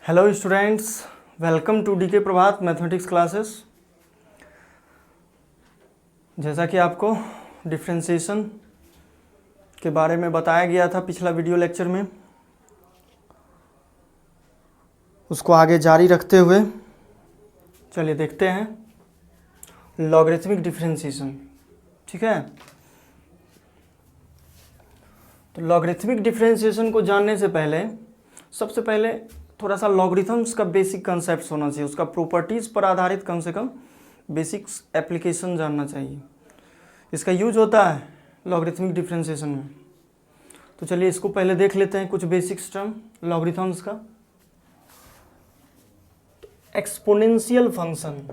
Hello students, welcome to D K Prabhat mathematics classes. जैसा कि आपको डिफरेंशिएशन के बारे में बताया गया था पिछला वीडियो लेक्चर में, उसको आगे जारी रखते हुए चलिए देखते हैं लॉगरिथमिक डिफरेंशिएशन। ठीक है, तो लॉगरिथमिक डिफरेंशिएशन को जानने से पहले सबसे पहले थोड़ा सा लॉगरिथम्स का बेसिक कंसेप्ट होना चाहिए, उसका प्रॉपर्टीज़ पर आधारित कम से कम बेसिक्स एप्लीकेशन जानना चाहिए। इसका यूज होता है लॉगरिथमिक डिफरेंशिएशन में। तो चलिए इसको पहले देख लेते हैं, कुछ बेसिक्स टर्म लॉगरिथम्स का। एक्सपोनेंशियल फंक्शन,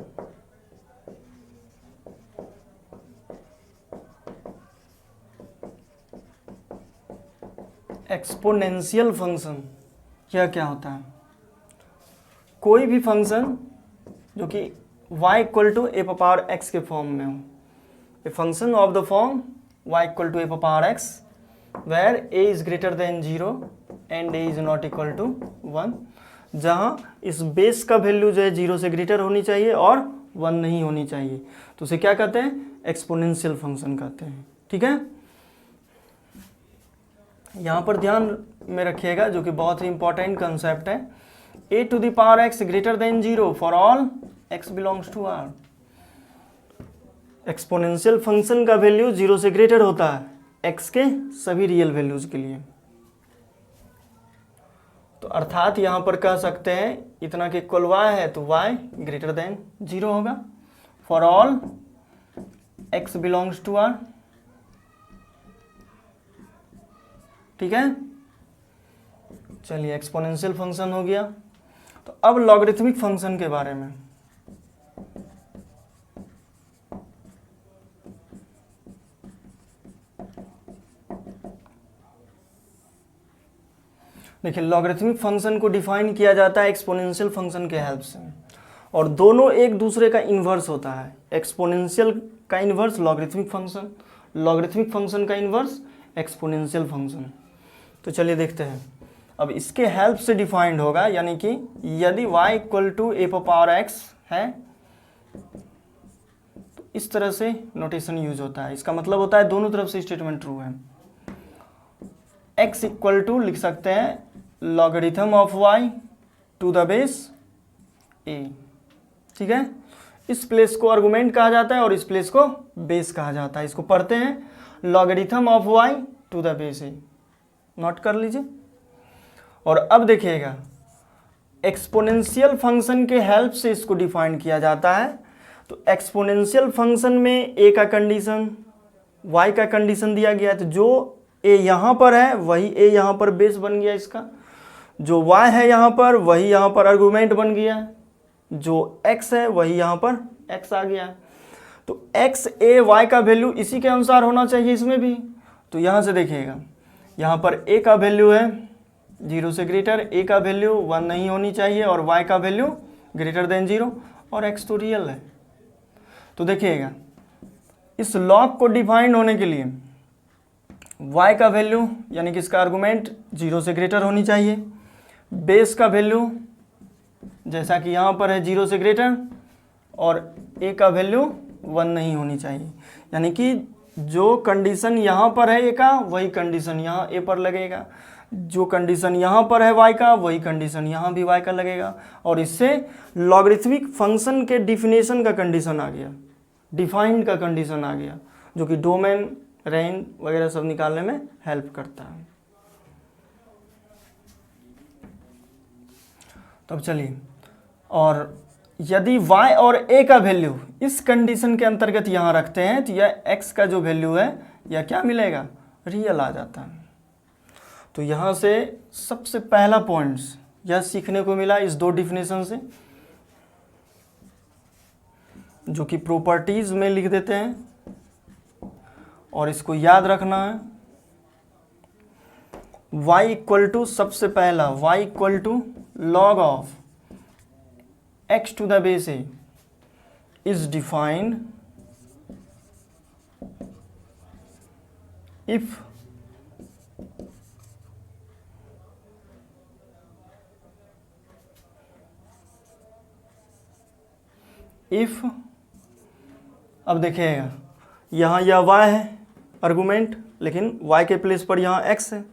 एक्सपोनेंशियल फंक्शन यह क्या होता है? कोई भी फंक्शन जो कि y equal to a power x के फॉर्म में हो, a function of the form y equal to a power x where a is greater than 0 and a is not equal to 1, जहाँ इस बेस का value जो है 0 से greater होनी चाहिए और 1 नहीं होनी चाहिए, तो उसे क्या कहते हैं? एक्सपोनेंशियल फंक्शन कहते हैं। ठीक है, यहाँ पर ध्यान में रखिएगा जो कि बहुत ही इंपॉर्टेंट कंसेप्ट है, a to the power x greater than 0 for all x belongs to r। Exponential function का वैल्यू 0 से ग्रेटर होता है x के सभी रियल वैल्यूज के लिए। तो अर्थात यहाँ पर कह सकते हैं इतना के इक्वल y है तो y ग्रेटर देन 0 होगा for all x belongs to r। ठीक है, चलिए एक्सपोनेंशियल फंक्शन हो गया। तो अब लॉगरिथमिक फंक्शन के बारे में। देखिए, लॉगरिथमिक फंक्शन को डिफाइन किया जाता है एक्सपोनेंशियल फंक्शन के हेल्प से, और दोनों एक दूसरे का इन्वर्स होता है। एक्सपोनेंशियल का inverse logarithmic function, logarithmic function का इन्वर्स एक्सपोनेंशियल फंक्शन। तो चलिए देखते हैं। अब इसके हेल्प से डिफाइंड होगा, यानी कि यदि y equal to a power x है तो इस तरह से नोटेशन यूज होता है। इसका मतलब होता है दोनों तरफ से स्टेटमेंट ट्रू है। x इक्वल टू लिख सकते हैं logarithm of y to the base a। ठीक है, इस प्लेस को आर्गुमेंट कहा जाता है और इस प्लेस को बेस कहा जाता है। इसको पढ़ते हैं logarithm of y to the base a। Note कर लीजिए। और अब देखिएगा, एक्सपोनेंशियल फंक्शन के हेल्प से इसको डिफाइन किया जाता है। तो एक्सपोनेंशियल फंक्शन में a का कंडीशन, y का कंडीशन दिया गया है, तो जो a यहाँ पर है वही a यहाँ पर बेस बन गया इसका, जो y है यहाँ पर वही यहाँ पर आर्गुमेंट बन गया, जो x है वही यहाँ पर x आ गया। तो x a y का वैल्यू इसी के अनुसार होना चाहिए इसमें भी। तो यहाँ से देखिएगा, यहाँ पर a का वैल्यू है 0 से ग्रेटर, a का वैल्यू 1 नहीं होनी चाहिए और y का वैल्यू ग्रेटर देन 0, और x तो रियल है। तो देखिएगा, इस लॉग को डिफाइन होने के लिए y का वैल्यू यानी कि इसका आर्गुमेंट 0 से ग्रेटर होनी चाहिए, बेस का वैल्यू जैसा कि यहाँ पर है 0 से ग्रेटर, और a का वैल्यू 1 नहीं होनी चाहिए। यानी कि जो कंडीशन यहाँ पर है a का वही कंडीशन यहाँ a पर लगेगा, जो कंडीशन यहाँ पर है y का वही कंडीशन यहाँ भी y का लगेगा। और इससे लॉगरिथमिक फंक्शन के डिफिनेशन का कंडीशन आ गया, डिफाइंड का कंडीशन आ गया, जो कि डोमेन रेंज वगैरह सब निकालने में हेल्प करता है। तब चलिए, और यदि y और a का वैल्यू इस कंडीशन के अंतर्गत यहाँ रखते हैं तो यह x का जो वैल्यू है यह क्या मिलेगा? रियल आ जाता है। तो यहाँ से सबसे पहला पॉइंट्स यह सीखने को मिला इस दो डिफिनेशन से, जो कि प्रॉपर्टीज में लिख देते हैं और इसको याद रखना है। y इक्वल टू, सबसे पहला y equal to log of x to the base a is defined if if, अब देखिएगा यहाँ यह y है आर्गुमेंट, लेकिन y के प्लेस पर यहाँ x है,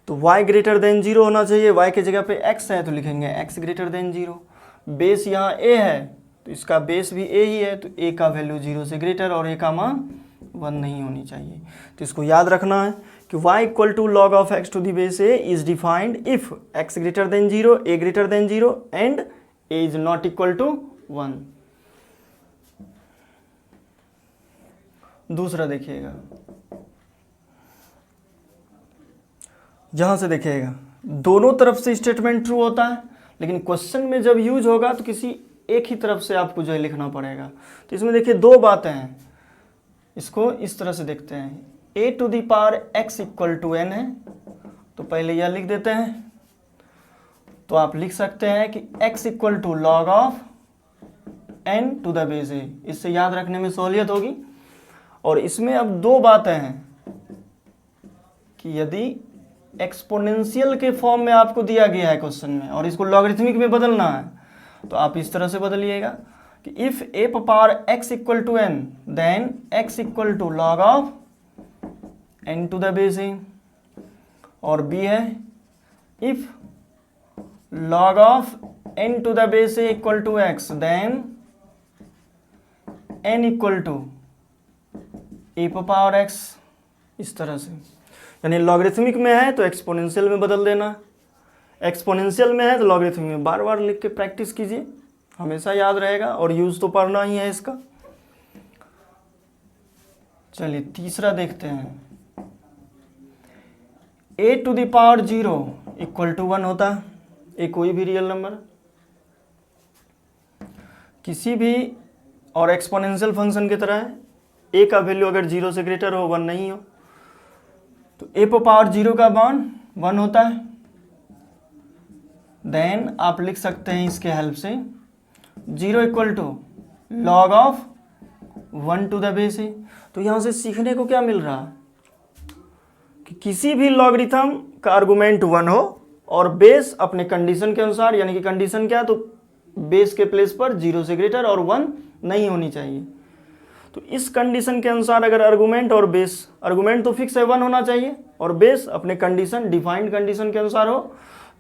तो y ग्रेटर देन 0 होना चाहिए। y के जगह पे x है तो लिखेंगे x ग्रेटर देन 0। बेस यहाँ a है तो इसका बेस भी a ही है, तो a का वैल्यू 0 से ग्रेटर और a का मान 1 नहीं होनी चाहिए। तो इसको याद रखना है कि y equal to log of x to the base a is defined if x greater than 0, a greater than 0 and a is not equal to 1। दूसरा देखिएगा, जहां से देखिएगा दोनों तरफ से स्टेटमेंट ट्रू होता है, लेकिन क्वेश्चन में जब यूज होगा तो किसी एक ही तरफ से आपको जो है लिखना पड़ेगा। तो इसमें देखिए दो बातें हैं, इसको इस तरह से देखते हैं, a to the power x equal to n है, तो पहले यह लिख देते हैं। तो आप लिख सकते हैं कि x equal to log of n to the base a, इससे याद रखने में सहूलियत होगी। और इसमें अब दो बातें हैं कि यदि एक्सपोनेंशियल के फॉर्म में आपको दिया गया है क्वेश्चन में और इसको लॉगरिथमिक में बदलना है, तो आप इस तरह से बदलिएगा कि if a power x equal to n then x equal to log of n to the base a। और b है if log of n to the base a equal to x then n equal to a power x, इस तरह से। यानी logarithmic में है तो exponential में बदल देना, एक्सपोनेंशियल में है तो लॉगरिथमिक में। बार बार लिख के प्रैक्टिस कीजिए, हमेशा याद रहेगा और यूज तो पढ़ना ही है इसका। चलिए तीसरा देखते हैं, a to the power 0 equal to 1 होता है, a कोई भी रियल नंबर किसी भी, और एक्सपोनेंशियल फंक्शन की तरह है, a का वैल्यू अगर 0 से ग्रेटर हो 1 नहीं हो, तो a पावर 0 का मान 1 होता है। देन आप लिख सकते हैं इसके हेल्प से 0 equal to log of 1 to the base a। तो यहाँ से सीखने को क्या मिल रहा कि किसी भी लॉगरिथम का आर्गुमेंट 1 हो और बेस अपने कंडीशन के अनुसार, यानी कि कंडीशन क्या है, तो बेस के प्लेस पर 0 से ग्रेटर और 1 नहीं होनी चाहिए। तो इस कंडीशन के अनुसार अगर आर्गुमेंट और बेस, आर्गुमेंट तो फिक्स है 1 होना चाहिए और बेस अपने कंडीशन, डिफाइंड कंडीशन के अनुसार हो,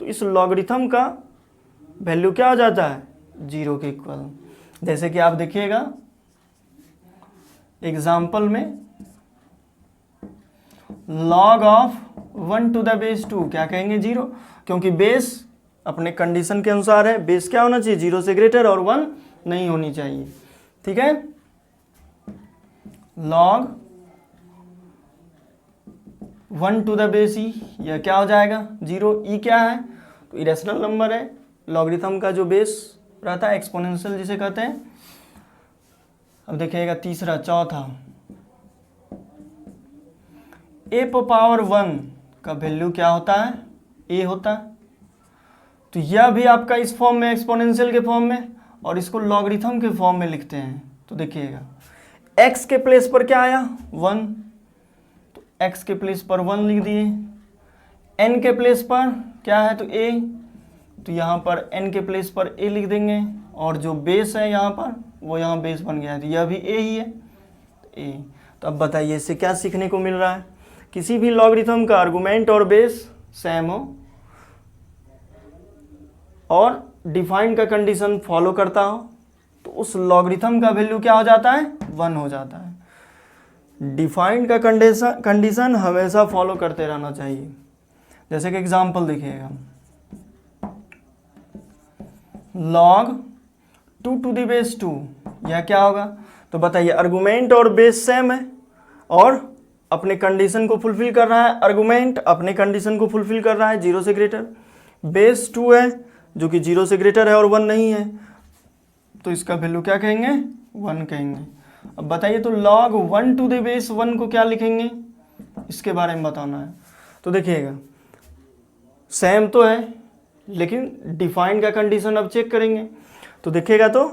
तो इस लॉगरिथम का वैल्यू क्या आ जाता है, 0 के इक्वल। जैसे कि आप देखिएगा एग्जाम्पल में log of 1 to the base 2 क्या कहेंगे, 0, क्योंकि बेस अपने कंडीशन के अनुसार है, बेस क्या होना चाहिए, 0 से ग्रेटर और 1 नहीं होनी चाहिए। ठीक है, लॉग 1 टू द बेस ई, यह क्या हो जाएगा, 0। ई क्या है, तो इरेशनल नंबर है, लॉगरिथम का जो बेस रहता है, एक्सपोनेंशियल जिसे कहते हैं। अब देखिएगा तीसरा, चौथा, a पावर 1 का वैल्यू क्या होता है, a होता है। तो यह भी आपका इस फॉर्म में, एक्सपोनेंशियल के फॉर्म में, और इसको लॉगरिथम के फॉर्म में लिखते हैं। तो देखिएगा x के प्लेस पर क्या आया, 1, तो x के प्लेस पर 1 लिख दिए। n के प्लेस पर क्या है, तो a, तो यहाँ पर n के प्लेस पर a लिख देंगे, और जो बेस है यहाँ पर वो यहाँ बेस बन गया है, तो यह भी a ही है, तो a। तो अब बताइए इससे क्या सीखने को मिल रहा है, किसी भी लॉगरिथम का आर्गुमेंट और बेस सेम हो और डिफाइंड का कंडीशन फॉलो करता हो, तो उस लॉगरिथम का वैल्यू क्या हो जाता है, 1 हो जाता है। डिफाइंड का कंडीशन हमेशा फॉलो करते रहना चाहिए। जैसे कि एग्जांपल देखिएगा, लॉग 2 टू द बेस 2, यह क्या होगा, तो बताइए आर्गुमेंट और बेस सेम है और अपने कंडीशन को फुलफिल कर रहा है, आर्गुमेंट अपने कंडीशन को फुलफिल कर रहा है 0 से ग्रेटर, बेस 2 है जो कि 0 से ग्रेटर है और 1 नहीं है, तो इसका वैल्यू क्या कहेंगे, 1 कहेंगे। अब बताइए तो लॉग 1 टू द बेस 1 को क्या लिखेंगे, इसके बारे में बताना है। तो देखिएगा सेम तो है, लेकिन डिफाइंड का कंडीशन अब चेक करेंगे। तो देखिएगा तो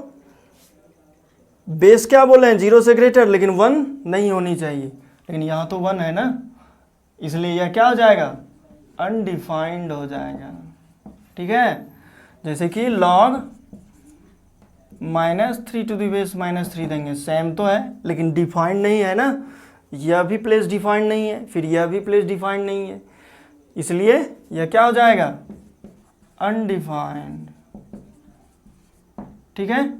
बेस क्या बोले हैं, 0 से ग्रेटर, लेकिन 1 नहीं होनी चाहिए, लेकिन यहाँ तो 1 है ना, इसलिए यह क्या हो जाएगा, अनडिफाइंड हो जाएगा। ठीक है, जैसे कि लॉग -3 देंगे, सेम तो है लेकिन डिफाइंड नहीं है ना, यह भी प्लेस डिफाइंड नहीं है, फिर यह भी प्लेस डिफाइंड नहीं है, इसलिए यह क्या हो जाएगा, अनडिफाइंड। ठीक है,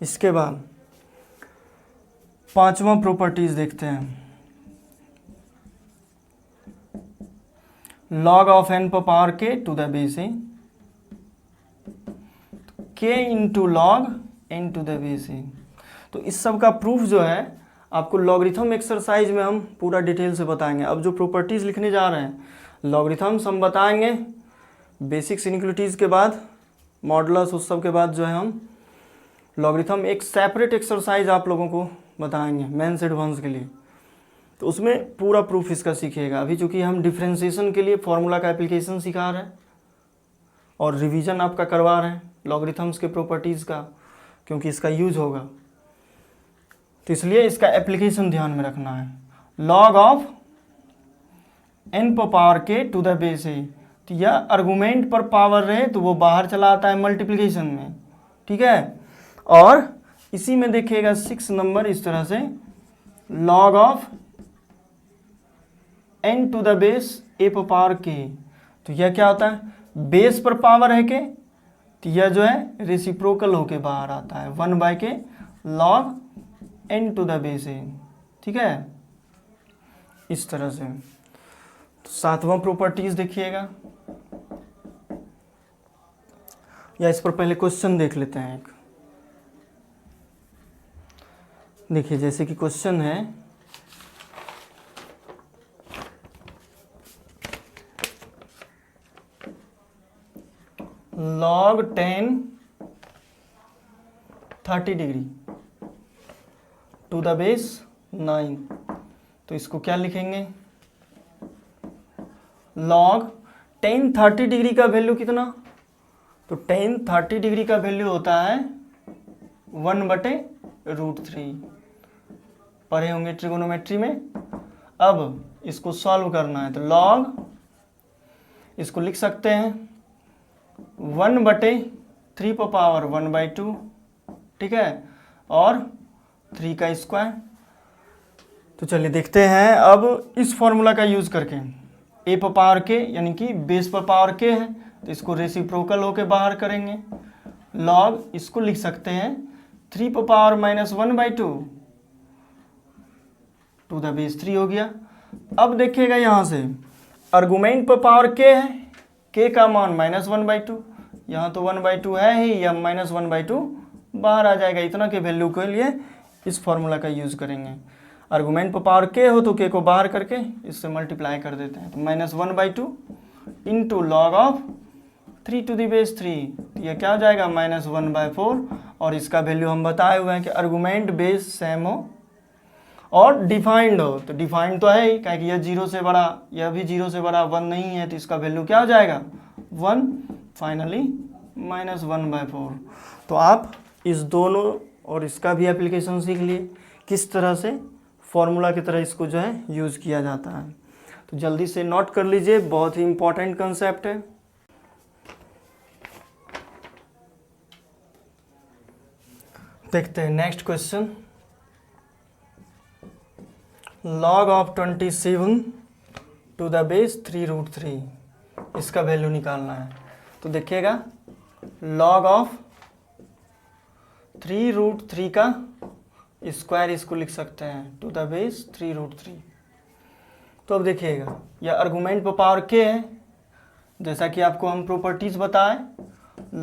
इसके बाद पांचवा प्रॉपर्टीज देखते हैं, log ऑफ n पर power k to the base a, k into log n to the base a। तो इस सब का प्रूफ जो है आपको लॉगरिथम एक्सरसाइज में हम पूरा डिटेल से बताएंगे। अब जो प्रॉपर्टीज लिखने जा रहे हैं, लॉगरिथम्स हम बताएंगे, बेसिक्स इनइक्वालिटीज के बाद मॉडुलस, उस सब के बाद जो है हम लॉगरिथम एक सेपरेट एक्सरसाइज आप लोगों को बताएंगे मेंस एडवांस के लिए, तो उसमें पूरा प्रूफ इसका सीखिएगा। अभी चूंकि हम डिफ्रेंसिएशन के लिए फॉर्मूला का एप्लीकेशन सिखा रहे हैं और रिवीजन आपका करवा रहे हैं लॉगरिथम्स के प्रॉपर्टीज़ का, क्योंकि इसका यूज होगा, तो इसलिए इसका एप्लीकेशन ध्यान में रखना है। लॉग ऑफ n पर power k to the base a, तो यह आर्गुमेंट पर पावर रहे तो वो बाहर चला आता है मल्टीप्लिकेशन में। ठीक है, और इसी में देखिएगा 6 नंबर इस तरह से, log of n to the base a पर पावर k, तो यह क्या होता है, बेस पर पावर है के, तो यह जो है रेसिप्रोकल होके बाहर आता है, 1/k log n to the base a। ठीक है, इस तरह से। तो सातवां प्रॉपर्टीज देखिएगा, या इस पर पहले क्वेश्चन देख लेते हैं एक। देखिए जैसे कि क्वेश्चन है, log 10 30 degree to the base 9, तो इसको क्या लिखेंगे, log 10 30 डिग्री का वैल्यू कितना, तो 10 30 डिग्री का वैल्यू होता है 1/√3, पढ़े होंगे ट्रिगोनोमेट्री में। अब इसको सॉल्व करना है, तो log इसको लिख सकते हैं 1/3 पर पावर 1/2, ठीक है, और 3 का स्क्वायर। तो चलिए देखते हैं अब इस फॉर्मूला का यूज करके, a पर पावर k यानी कि बेस पर पावर k है, तो इसको रेसिप्रोकल होके बाहर करेंगे, log इसको लिख सकते हैं 3 पर पावर -1/2 टू द बेस 3 हो गया। अब देखिएगा यहाँ से आर्गुमेंट पर पावर k है, k का मान -1/2, यहाँ तो 1/2 है ही, या -1/2 बाहर आ जाएगा, इतना के वैल्यू के लिए इस फॉर्मूला का यूज करेंगे। आर्गुमेंट पर पावर k हो तो k को बाहर करके इससे मल्टीप्लाई कर देते हैं, तो -1/2 into log of 3 to the base 3, तो यह क्या हो जाएगा -1/4, और इसका वैल्यू हम बताए हुए हैं कि आर्गुमेंट बेस सेम हो और डिफाइंड हो, तो डिफाइंड तो है ही, क्या कि यह 0 से बड़ा, यह भी 0 से बड़ा 1 नहीं है, तो इसका वैल्यू क्या हो जाएगा 1, फाइनली -1/4। तो आप इस दोनों और इसका भी एप्लीकेशन सीख लिए, किस तरह से फॉर्मूला की तरह इसको जो है यूज़ किया जाता है। तो जल्दी से नोट कर लीजिए, बहुत ही इंपॉर्टेंट कंसेप्ट है। देखते हैं next question, log of 27 to the base 3√3, इसका वैल्यू निकालना है। तो देखिएगा log ऑफ 3√3 का स्क्वायर इसको लिख सकते हैं टू द बेस 3√3। तो अब देखिएगा यह आर्गुमेंट पर पावर k है, जैसा कि आपको हम प्रॉपर्टीज बताएं,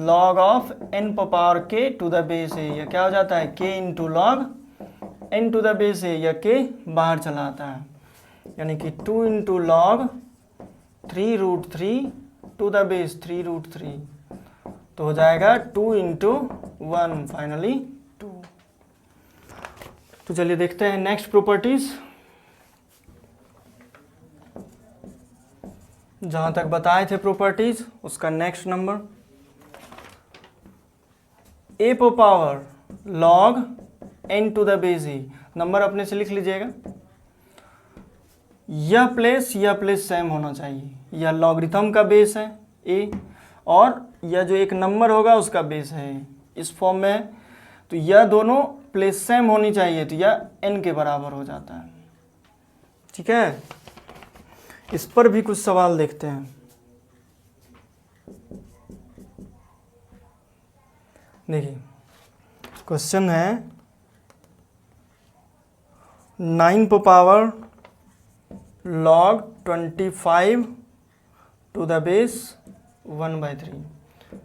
log ऑफ n पर power k to the base a, यह क्या हो जाता है k into log n to the base a, यह k बाहर चला आता है, यानी कि 2 into log 3√3 to the base 3√3, तो हो जाएगा 2 इंटू 1, फाइनली 2। तो चलिए देखते हैं नेक्स्ट प्रॉपर्टीज। जहां तक बताए थे प्रॉपर्टीज उसका नेक्स्ट नंबर, a पर power log n to the base e, number अपने से लिख लीजिएगा, यह प्लेस सेम होना चाहिए, यह लॉगरिथम का बेस है a, और यह जो एक नंबर होगा उसका बेस है। इस फॉर्म में तो यह दोनों प्लेस सेम होनी चाहिए, तो यह n के बराबर हो जाता है। ठीक है, इस पर भी कुछ सवाल देखते हैं। देखिए क्वेश्चन है 9 power log 25 to the base 1/3,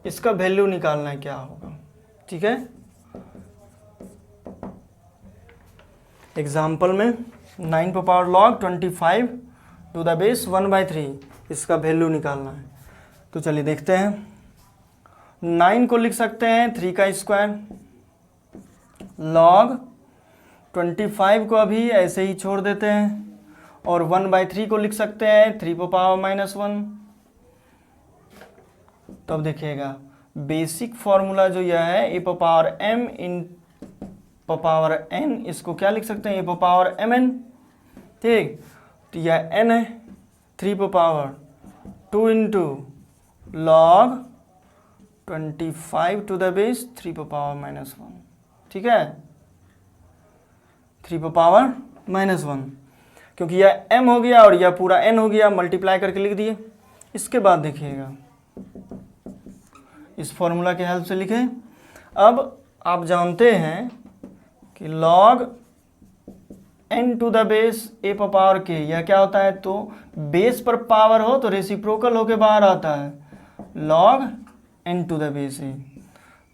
इसका वैल्यू निकालना है क्या होगा। ठीक है, एग्जाम्पल में 9 power log 25 to the base 1/3, इसका वैल्यू निकालना है। तो चलिए देखते हैं। 9 को लिख सकते हैं 3 का स्क्वायर, log 25 को अभी ऐसे ही छोड़ देते हैं, और 1/3 को लिख सकते हैं 3 पावर -1। तब देखिएगा बेसिक फॉर्मूला जो यह है ए पावर m इन पावर n, इसको क्या लिख सकते हैं ए पावर mn। ठीक, तो यह n है, 3 power 2 into log 25 to the base 3 power -1। ठीक है, 3 पावर -1, क्योंकि यह m हो गया और यह पूरा n हो गया, मल्टीप्लाई करके लिख दिए। इसके बाद देखिएगा इस फॉर्मूला के हेल्प से लिखें। अब आप जानते हैं कि log n to the base a power k, यह क्या होता है, तो बेस पर पावर हो तो रेसिप्रोकल होके बाहर आता है, log n to the base a।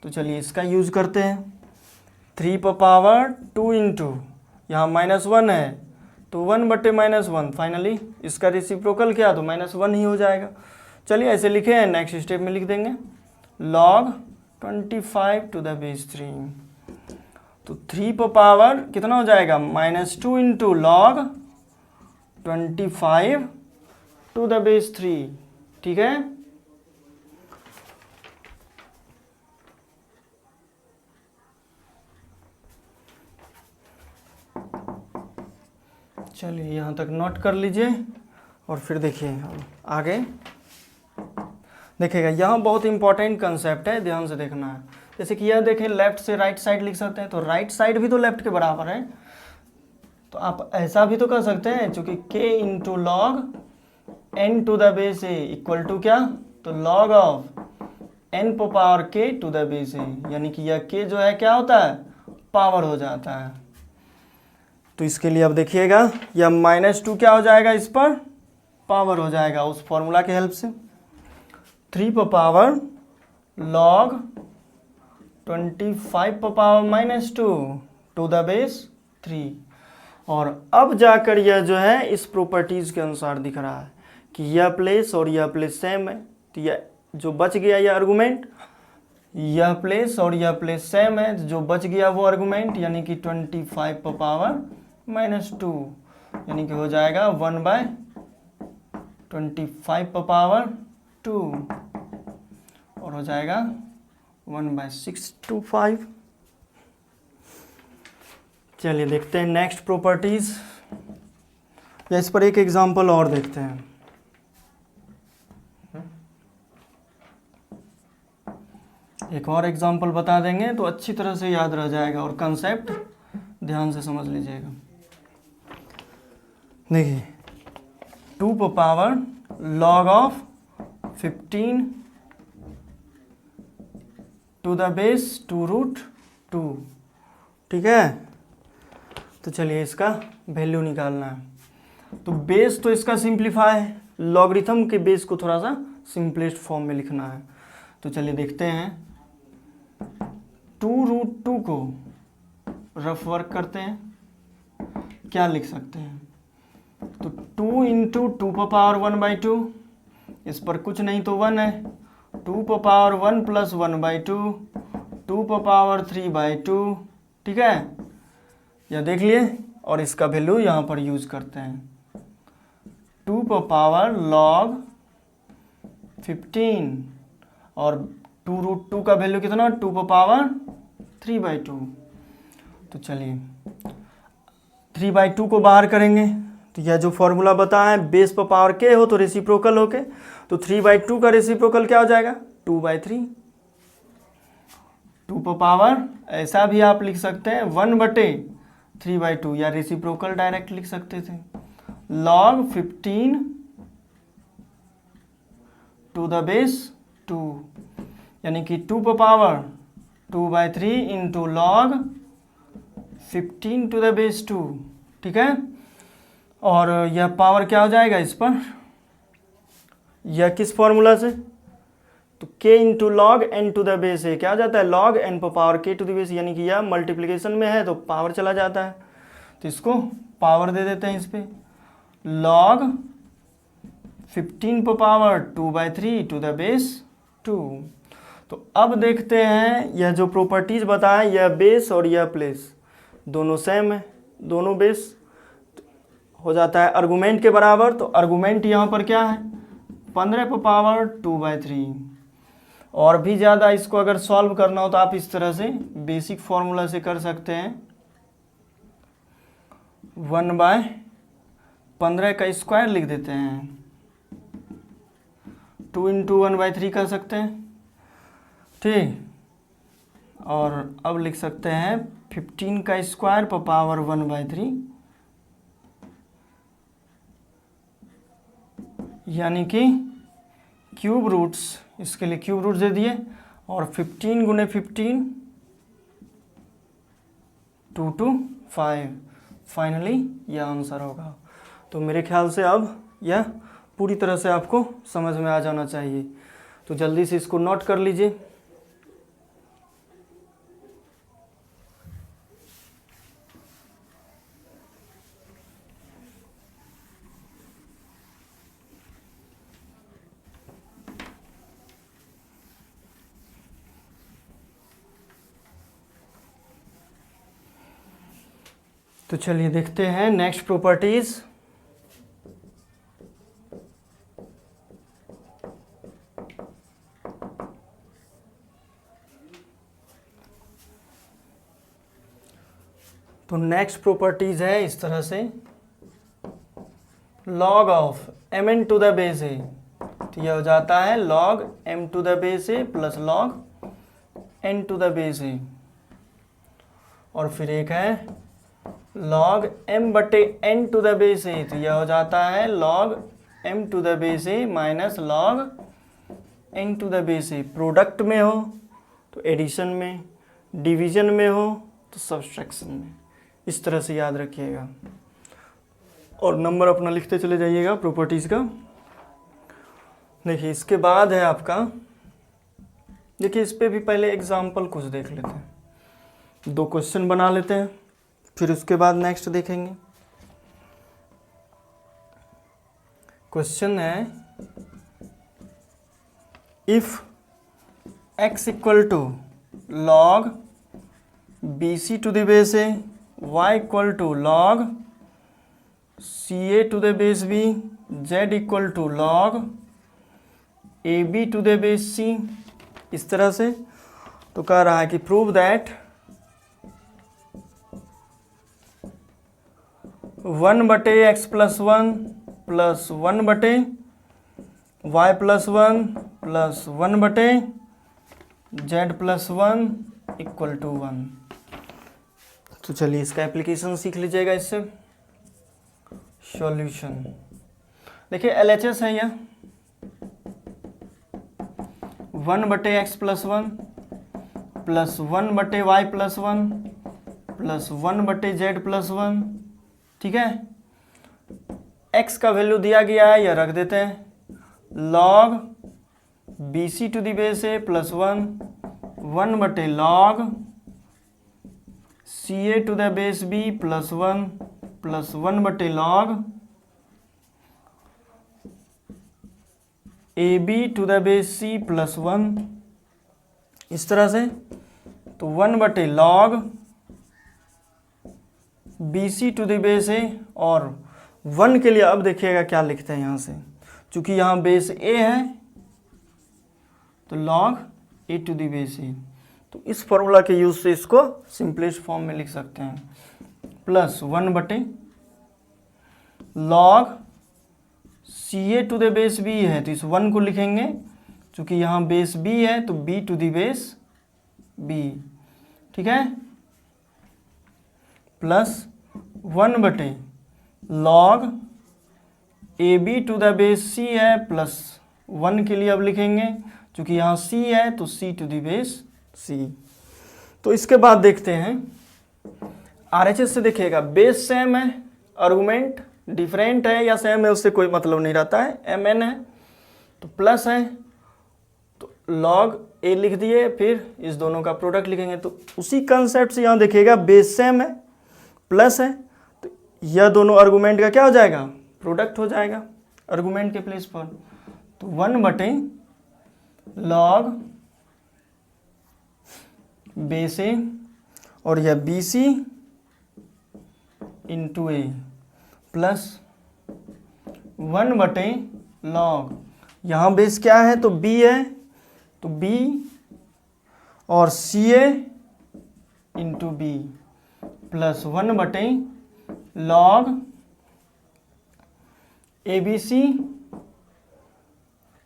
तो चलिए इसका यूज करते हैं। 3 पावर 2 इंटू यहाँ -1 है तो 1/-1, फाइनली इसका रेसिप्रोकल क्या, तो -1 ही हो जाएगा। चलिए ऐसे लिखे हैं, नेक्स्ट स्टेप में लिख देंगे log 25 टू द बेस 3, तो 3 पावर कितना हो जाएगा -2 into log 25 to the base 3। ठीक है, चलिए यहाँ तक नोट कर लीजिए और फिर देखिए आगे। देखिएगा यहाँ बहुत इंपॉर्टेंट कंसेप्ट है, ध्यान से देखना है। जैसे कि यह देखें लेफ्ट से राइट साइड लिख सकते हैं, तो राइट साइड भी तो लेफ्ट के बराबर है, तो आप ऐसा भी तो कर सकते हैं, चूंकि k into log n to the base a equal to क्या, तो log of n power k to the base a, यानी कि यह k जो है क्या होता है, पावर हो जाता है। तो इसके लिए अब देखिएगा यह -2 क्या हो जाएगा, इस पर पावर हो जाएगा उस फॉर्मूला के हेल्प से। 3 power log 25 power -2 to the base 3, और अब जाकर यह जो है इस प्रॉपर्टीज के अनुसार दिख रहा है कि यह प्लेस और यह प्लेस सेम है, तो यह जो बच गया यह आर्गुमेंट, यह प्लेस और यह प्लेस सेम है, जो बच गया वो आर्गुमेंट, यानी कि 25 पावर -2, यानी कि हो जाएगा 1/25 पावर 2, और हो जाएगा 1/625। चलिए देखते हैं नेक्स्ट प्रॉपर्टीज, या इस पर एक एग्जांपल और देखते हैं। एक और एग्जांपल बता देंगे तो अच्छी तरह से याद रह जाएगा, और कंसेप्ट ध्यान से समझ लीजिएगा। देखिए 2 power log of 15 to the base 2√2। ठीक है, तो चलिए इसका वैल्यू निकालना है। तो बेस तो इसका सिंप्लीफाई है, लॉगरिथम के बेस को थोड़ा सा सिंपलेस्ट फॉर्म में लिखना है। तो चलिए देखते हैं, 2√2 को रफ वर्क करते हैं, क्या लिख सकते हैं, तो 2 इंटू 2 पावर 1/2, इस पर कुछ नहीं तो 1 है, 2 पावर 1 प्लस 1/2, 2 पावर 3/2। ठीक है, यह देख लिए, और इसका वैल्यू यहाँ पर यूज करते हैं। 2 पावर log 15 और 2√2 का वैल्यू कितना, 2 पावर 3/2। तो चलिए 3/2 को बाहर करेंगे, तो यह जो फॉर्मूला बताया है, बेस पर पावर k हो तो रेसिप्रोकल होके, तो 3/2 का रेसिप्रोकल क्या हो जाएगा, 2/3। 2 पर पावर, ऐसा भी आप लिख सकते हैं 1/3/2 या रेसिप्रोकल डायरेक्ट लिख सकते थे, log 15 टू द बेस 2, यानी कि 2 पर power 2/3 into log 15 to the base 2, ठीक है। और यह पावर क्या हो जाएगा इस पर, यह किस फॉर्मूला से, तो k into log n to the base है, क्या हो जाता है log n पर power k to the base, यानी कि यह मल्टीप्लिकेशन में है तो पावर चला जाता है, तो इसको पावर दे देते हैं इस पे, log 15 पर पावर 2/3 टू द बेस 2। तो अब देखते हैं यह जो प्रॉपर्टीज बताएं, यह बेस और यह प्लेस दोनों सेम है, दोनों बेस हो जाता है आर्गूमेंट के बराबर। तो आर्गूमेंट यहाँ पर क्या है 15 पर पावर 2/3। और भी ज़्यादा इसको अगर सॉल्व करना हो तो आप इस तरह से बेसिक फॉर्मूला से कर सकते हैं, 1/15 का स्क्वायर लिख देते हैं, 2 इंटू 1/3 कर सकते हैं, ठीक। और अब लिख सकते हैं 15 का स्क्वायर पर पावर 1/3, यानी कि क्यूब रूट्स, इसके लिए क्यूब रूट्स दे दिए, और 15 गुने 15 2 to 5, फाइनली यह आंसर होगा। तो मेरे ख्याल से अब यह पूरी तरह से आपको समझ में आ जाना चाहिए, तो जल्दी से इसको नोट कर लीजिए। तो चलिए देखते हैं नेक्स्ट प्रॉपर्टीज। तो नेक्स्ट प्रॉपर्टीज है इस तरह से, log of mn to the base a, तो यह हो जाता है log m to the base a plus log n to the base a, और फिर एक है log m/n to the base a, तो यह हो जाता है log m to the base a minus log n to the base a। Product में हो तो एडिशन में, डिवीजन में हो तो सब्सट्रैक्शन में, इस तरह से याद रखिएगा। और नंबर अपना लिखते चले जाइएगा प्रॉपर्टीज़ का। देखिए इसके बाद है आपका, देखिए इस पे भी पहले एग्जाम्पल कुछ देख लेते हैं, 2 क्वेश्चन बना लेते हैं, फिर उसके बाद नेक्स्ट देखेंगे। क्वेश्चन है if x equal to log bc to the base a, y equal to log ca to the base b, z equal to log ab to the base c, इस तरह से। तो कह रहा है कि prove that 1/x plus 1 plus 1/y plus 1 plus 1/z plus 1 equal to 1। तो चलिए इसका एप्लीकेशन सीख लीजिएगा इससे। सॉल्यूशन देखिए LHS है यह 1/x plus 1 plus 1/y plus 1 plus 1/z plus 1, ठीक है। x का वैल्यू दिया गया है, यह रख देते हैं log bc to the base a plus 1/log ca to the base b plus 1 plus 1/log ab to the base c plus 1, इस तरह से। तो 1/log BC to the base A, और 1 के लिए अब देखिएगा क्या लिखते हैं यहाँ से, चूंकि यहाँ बेस A है तो log A to the base A, तो इस फॉर्मूला के यूज से इसको सिंपलेस्ट फॉर्म में लिख सकते हैं, plus 1/log CA to the base B है, तो इस 1 को लिखेंगे, चूंकि यहाँ बेस B है तो B to the base B, ठीक है, plus 1 log A B to the base C है, प्लस 1 के लिए अब लिखेंगे, क्योंकि यहाँ सी है तो सी टू द बेस सी। तो इसके बाद देखते हैं RHS से, देखिएगा बेस सेम है, आर्गुमेंट डिफरेंट है या सेम है उससे कोई मतलब नहीं रहता है, mn है तो प्लस है तो log a लिख दिए, फिर इस दोनों का प्रोडक्ट लिखेंगे। तो उसी कंसेप्ट से यहाँ देखिएगा बेस सेम है, प्लस है, तो यह दोनों आर्गुमेंट का क्या हो जाएगा, प्रोडक्ट हो जाएगा आर्गुमेंट के प्लेस पर। तो 1 log बेस ए और यह B C into A plus 1 log, यहाँ बेस क्या है तो बी है तो बी और C A into B plus 1 log A B C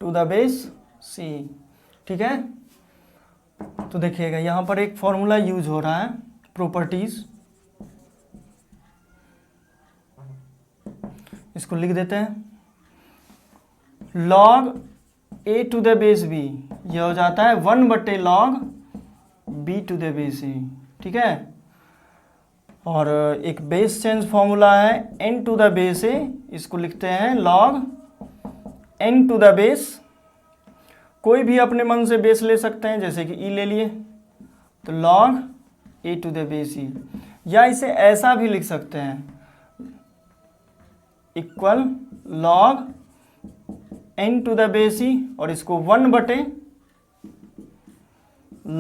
to the base C, ठीक है। तो देखिएगा यहाँ पर एक फॉर्मूला यूज हो रहा है, प्रॉपर्टीज, इसको लिख देते हैं। log a to the base b, यह हो जाता है 1 log b to the base a, ठीक है। और एक बेस चेंज फॉर्मूला है n to the base a, इसको लिखते हैं log n to the base, कोई भी अपने मन से बेस ले सकते हैं, जैसे कि e ले लिए तो log a to the base e, या इसे ऐसा भी लिख सकते हैं equal log n to the base e, और इसको 1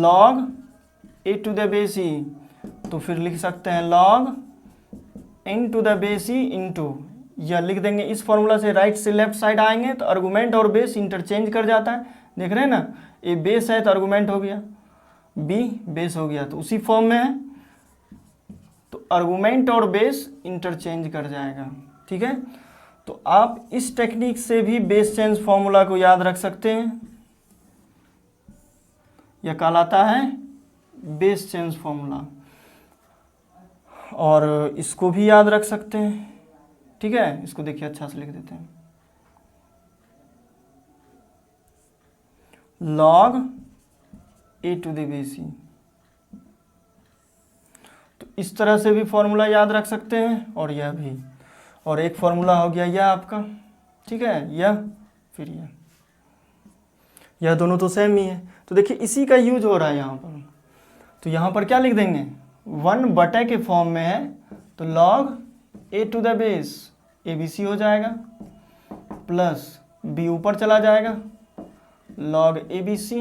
log a to the base e, तो फिर लिख सकते हैं log n to the base e into, या लिख देंगे इस फॉर्मूला से राइट से लेफ्ट साइड आएंगे तो आर्गुमेंट और बेस इंटरचेंज कर जाता है, देख रहे हैं ना, ए बेस है तो आर्गुमेंट हो गया, बी बेस हो गया, तो उसी फॉर्म में है तो आर्गुमेंट और बेस इंटरचेंज कर जाएगा, ठीक है। तो आप इस टेक्निक से भी बेस चेंज फॉर्मूला को याद रख सकते हैं, यह कहलाता है बेस चेंज फॉर्मूला, और इसको भी याद रख सकते हैं, ठीक है। इसको देखिए अच्छा से लिख देते हैं, log a to the base e, तो इस तरह से भी फॉर्मूला याद रख सकते हैं, और यह भी, और एक फॉर्मूला हो गया यह आपका, ठीक है, यह फिर यह दोनों तो सेम ही है। तो देखिए इसी का यूज हो रहा है यहाँ पर, तो यहाँ पर क्या लिख देंगे, 1 के फॉर्म में है तो log a to the base a B c हो जाएगा, प्लस b ऊपर चला जाएगा log A B c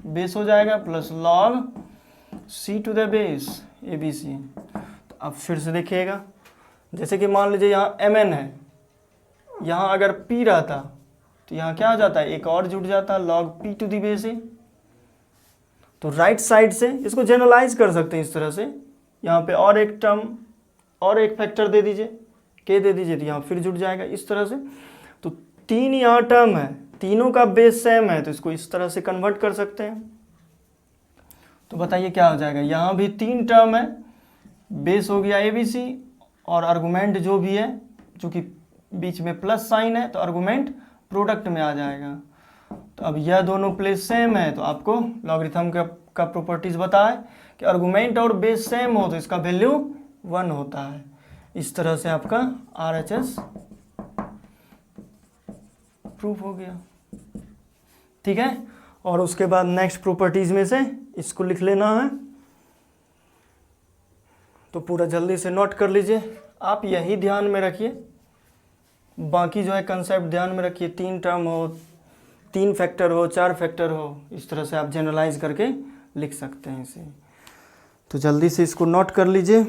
base हो जाएगा, plus log c to the base a B c. तो अब फिर से देखिएगा, जैसे कि मान लीजिए यहाँ mn है, यहाँ अगर p रहता तो यहाँ क्या हो जाता है, एक और जुड़ जाता log p to the base A. तो राइट साइड से इसको जनरलाइज कर सकते हैं इस तरह से, यहाँ पे और एक टर्म और एक फैक्टर दे दीजिए, k दे दीजिए, तो यहाँ फिर जुड़ जाएगा इस तरह से। तो 3 यहाँ टर्म है, तीनों का बेस सेम है, तो इसको इस तरह से कन्वर्ट कर सकते हैं। तो बताइए क्या हो जाएगा, यहाँ भी 3 टर्म है, बेस हो गया ABC, और आर्गुमेंट जो भी है, चूँकि बीच में प्लस साइन है तो आर्गुमेंट प्रोडक्ट में आ जाएगा। तो अब यह दोनों प्लेस सेम है, तो आपको लॉगरिथम का प्रॉपर्टीज बताए कि आर्गुमेंट और बेस सेम हो तो इसका वैल्यू 1 होता है। इस तरह से आपका RHS प्रूफ हो गया, ठीक है। और उसके बाद नेक्स्ट प्रॉपर्टीज में से इसको लिख लेना है, तो पूरा जल्दी से नोट कर लीजिए, आप यही ध्यान में रखिए, बाकी जो है कंसेप्ट ध्यान में रखिए, 3 टर्म हो, 3 फैक्टर हो, 4 फैक्टर हो, इस तरह से आप जनरलाइज करके लिख सकते हैं इसे। तो जल्दी से इसको नोट कर लीजिए।